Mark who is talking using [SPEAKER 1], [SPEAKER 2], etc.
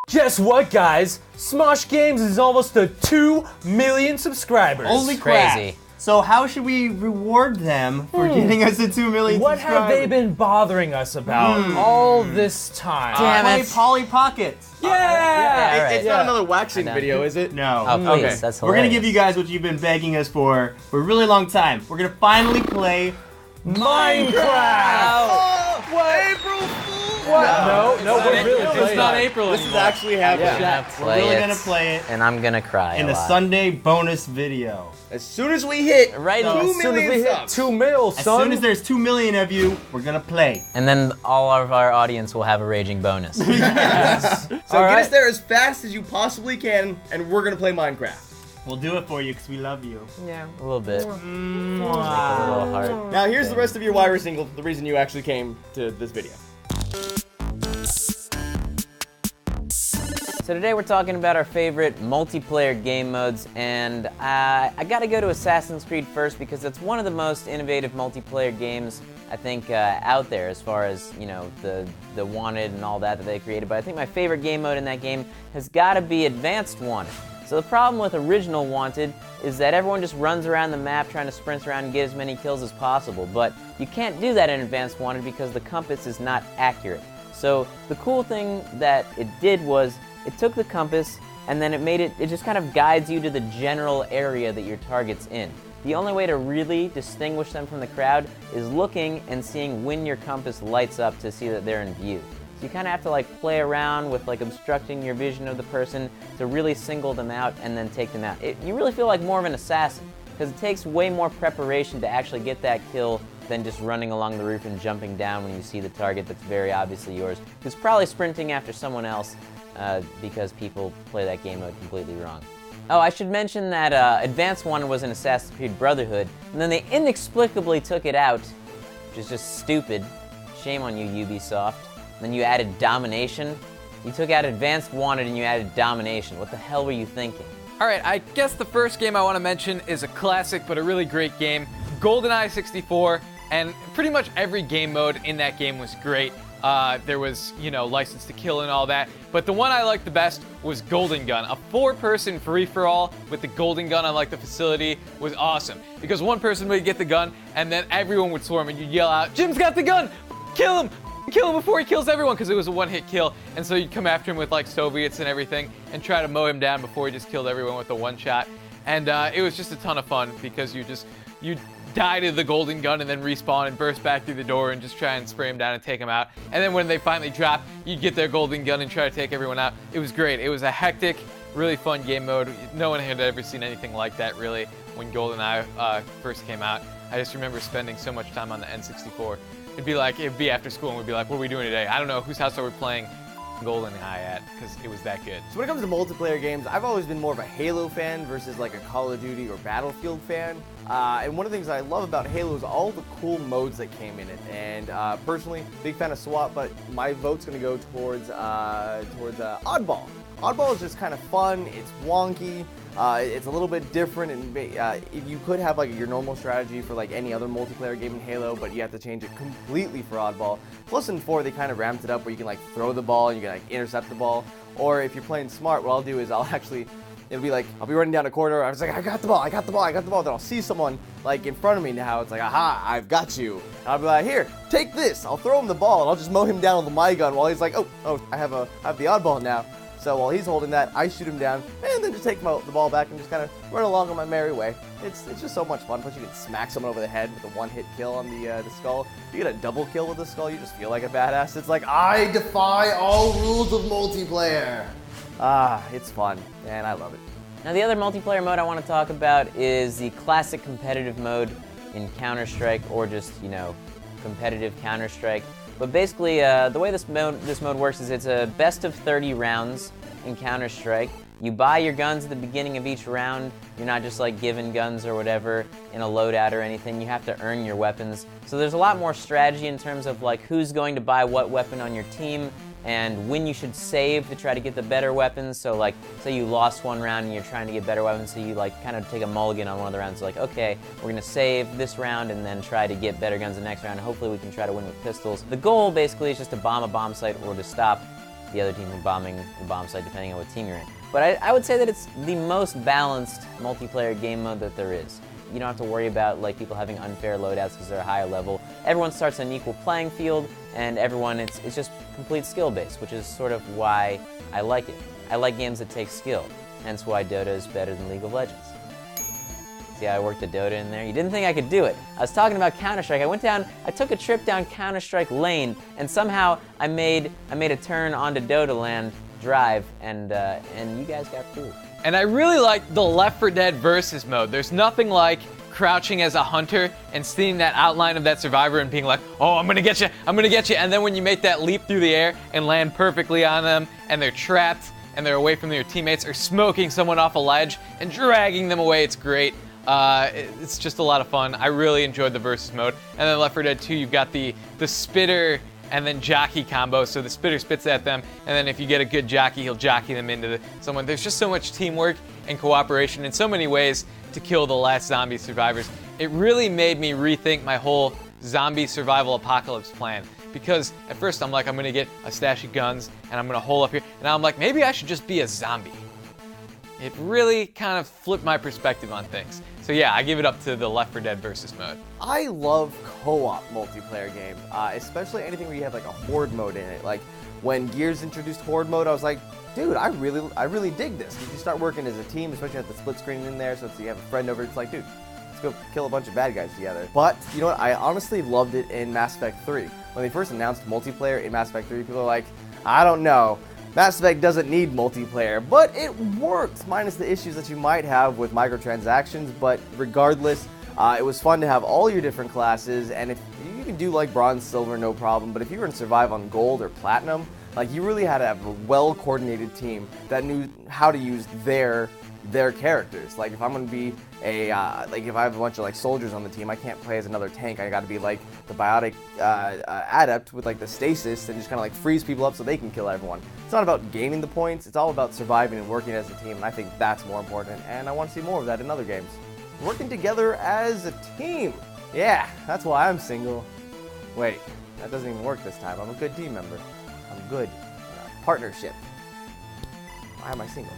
[SPEAKER 1] Guess what, guys? Smosh Games is almost to 2 million subscribers.
[SPEAKER 2] Holy crap.
[SPEAKER 3] Crazy.
[SPEAKER 2] So how should we reward them for getting us to 2 million
[SPEAKER 1] What
[SPEAKER 2] subscribers?
[SPEAKER 1] have they been bothering us about all this time?
[SPEAKER 3] Damn
[SPEAKER 2] Play
[SPEAKER 3] it.
[SPEAKER 2] Polly Pockets.
[SPEAKER 1] Yeah!
[SPEAKER 3] Alright.
[SPEAKER 4] It's not another waxing video, is it?
[SPEAKER 2] No.
[SPEAKER 3] Oh, please,
[SPEAKER 4] Okay.
[SPEAKER 3] that's hilarious.
[SPEAKER 2] We're gonna give you guys what you've been begging us for a really long time. We're gonna finally play
[SPEAKER 1] Minecraft!
[SPEAKER 4] What? April Fool!
[SPEAKER 1] What? No, we're really playing
[SPEAKER 4] It's not
[SPEAKER 1] it.
[SPEAKER 4] April This is actually happening.
[SPEAKER 3] I'm gonna
[SPEAKER 2] We're
[SPEAKER 3] play
[SPEAKER 2] really
[SPEAKER 3] it,
[SPEAKER 2] gonna play it
[SPEAKER 3] and I'm gonna cry
[SPEAKER 2] in
[SPEAKER 3] a
[SPEAKER 2] the
[SPEAKER 3] lot.
[SPEAKER 2] Sunday bonus video.
[SPEAKER 4] As soon as we hit
[SPEAKER 3] Right,
[SPEAKER 4] two
[SPEAKER 3] as
[SPEAKER 1] As soon as
[SPEAKER 4] million
[SPEAKER 1] we hit
[SPEAKER 4] subs.
[SPEAKER 1] 2 mil,
[SPEAKER 2] As
[SPEAKER 1] son.
[SPEAKER 2] soon as there's 2 million of you, we're gonna play.
[SPEAKER 3] And then all of our audience will have a raging bonus.
[SPEAKER 4] So
[SPEAKER 1] All
[SPEAKER 4] get
[SPEAKER 1] right.
[SPEAKER 4] us there as fast as you possibly can, and we're gonna play Minecraft.
[SPEAKER 2] We'll do it for you because we love you.
[SPEAKER 3] Yeah, a little bit. A
[SPEAKER 2] Mwah.
[SPEAKER 3] little heart.
[SPEAKER 4] Now here's the rest of your wire single, the reason you actually came to this video.
[SPEAKER 3] So today we're talking about our favorite multiplayer game modes, and I gotta go to Assassin's Creed first because it's one of the most innovative multiplayer games I think out there as far as, you know, the Wanted and all that they created. But I think my favorite game mode in that game has gotta be Advanced Wanted. So the problem with original Wanted is that everyone just runs around the map trying to sprint around and get as many kills as possible. But you can't do that in Advanced Wanted because the compass is not accurate. So the cool thing that it did was it took the compass and then it just kind of guides you to the general area that your target's in. The only way to really distinguish them from the crowd is looking and seeing when your compass lights up to see that they're in view. So you kind of have to like play around with like obstructing your vision of the person to really single them out and then take them out. You really feel like more of an assassin because it takes way more preparation to actually get that kill than just running along the roof and jumping down when you see the target that's very obviously yours, who's probably sprinting after someone else because people play that game mode completely wrong. Oh, I should mention that Advanced One was in Assassin's Creed Brotherhood, and then they inexplicably took it out, which is just stupid. Shame on you, Ubisoft. Then you added Domination. You took out Advanced Wanted and you added Domination. What the hell were you thinking?
[SPEAKER 5] Alright, I guess the first game I want to mention is a classic but a really great game, GoldenEye 64, and pretty much every game mode in that game was great. There was, you know, License to Kill and all that, but the one I liked the best was Golden Gun. A 4-person free-for-all with the Golden Gun on like the facility was awesome, because one person would get the gun and then everyone would swarm and you'd yell out, "Jim's got the gun! Kill him! Kill him before he kills everyone," because it was a one-hit kill, and so you'd come after him with like Soviets and everything and try to mow him down before he just killed everyone with a one-shot. And it was just a ton of fun because you'd die to the golden gun and then respawn and burst back through the door and just try and spray them down and take them out. And then when they finally drop, you'd get their golden gun and try to take everyone out. It was great. It was a hectic, really fun game mode. No one had ever seen anything like that really when GoldenEye first came out. I just remember spending so much time on the N64. It'd be after school and we'd be like, "What are we doing today? I don't know, whose house are we playing GoldenEye at?" Because it was that good.
[SPEAKER 4] So when it comes to multiplayer games, I've always been more of a Halo fan versus like a Call of Duty or Battlefield fan. And one of the things I love about Halo is all the cool modes that came in it. And personally, big fan of SWAT, but my vote's gonna go towards Oddball. Oddball is just kind of fun. It's wonky. It's a little bit different, and you could have like your normal strategy for like any other multiplayer game in Halo, but you have to change it completely for Oddball. Plus in 4, they kind of ramped it up where you can like throw the ball and you can like intercept the ball. Or if you're playing smart, what I'll do is it'll be like, I'll be running down a corridor, I was like, I got the ball, then I'll see someone like in front of me now, it's like, aha, I've got you. And I'll be like, here, take this, I'll throw him the ball and I'll just mow him down with my gun while he's like, oh, I have the Oddball now. So while he's holding that, I shoot him down, and then just take the ball back and just kind of run along on my merry way. It's just so much fun. Plus you can smack someone over the head with a one-hit kill on the skull. If you get a double kill with the skull, you just feel like a badass. It's like, I defy all rules of multiplayer. It's fun, and I love it.
[SPEAKER 3] Now the other multiplayer mode I want to talk about is the classic competitive mode in Counter-Strike, or just, you know, competitive Counter-Strike. But basically, the way this mode works is it's a best of 30 rounds in Counter-Strike. You buy your guns at the beginning of each round. You're not just like given guns or whatever in a loadout or anything. You have to earn your weapons. So there's a lot more strategy in terms of like who's going to buy what weapon on your team and when you should save to try to get the better weapons. So like, say you lost one round and you're trying to get better weapons, so you like kind of take a mulligan on one of the rounds. Like, okay, we're gonna save this round and then try to get better guns the next round. Hopefully we can try to win with pistols. The goal basically is just to bomb a bomb site or to stop the other team from bombing the bomb site, depending on what team you're in. But I would say that it's the most balanced multiplayer game mode that there is. You don't have to worry about like people having unfair loadouts because they're a higher level. Everyone starts on an equal playing field, and everyone, it's just complete skill based, which is sort of why I like it. I like games that take skill, hence why Dota is better than League of Legends. See how I worked the Dota in there? You didn't think I could do it. I was talking about Counter-Strike. I took a trip down Counter-Strike lane, and somehow I made a turn onto Dota land drive, and you guys got fooled.
[SPEAKER 5] And I really like the Left 4 Dead versus mode. There's nothing like crouching as a hunter and seeing that outline of that survivor and being like, oh, I'm gonna get you, I'm gonna get you. And then when you make that leap through the air and land perfectly on them, and they're trapped, and they're away from their teammates, or smoking someone off a ledge and dragging them away, it's great. It's just a lot of fun. I really enjoyed the versus mode. And then Left 4 Dead 2, you've got the spitter and then jockey combo. So the spitter spits at them, and then if you get a good jockey, he'll jockey them into someone. There's just so much teamwork and cooperation in so many ways to kill the last zombie survivors. It really made me rethink my whole zombie survival apocalypse plan. Because at first I'm like, I'm gonna get a stash of guns and I'm gonna hole up here. And now I'm like, maybe I should just be a zombie. It really kind of flipped my perspective on things. So yeah, I give it up to the Left 4 Dead versus mode.
[SPEAKER 4] I love co-op multiplayer games, especially anything where you have like a horde mode in it. Like when Gears introduced horde mode, I was like, dude, I really dig this. You start working as a team, especially with the split screen in there, so you have a friend over. It's like, dude, let's go kill a bunch of bad guys together. But you know what? I honestly loved it in Mass Effect 3. When they first announced multiplayer in Mass Effect 3, people are like, I don't know. Mass Effect doesn't need multiplayer, but it works, minus the issues that you might have with microtransactions. But regardless, it was fun to have all your different classes, and if you can do like bronze, silver, no problem. But if you were to survive on gold or platinum, like you really had to have a well-coordinated team that knew how to use their characters. Like if I'm gonna be like if I have a bunch of like soldiers on the team, I can't play as another tank. I gotta be like the biotic adept with like the stasis and just kind of like freeze people up so they can kill everyone. It's not about gaining the points, it's all about surviving and working as a team, and I think that's more important, and I want to see more of that in other games. Working together as a team. Yeah, that's why I'm single. Wait, that doesn't even work this time. I'm a good team member. I'm good. Partnership. Why am I single?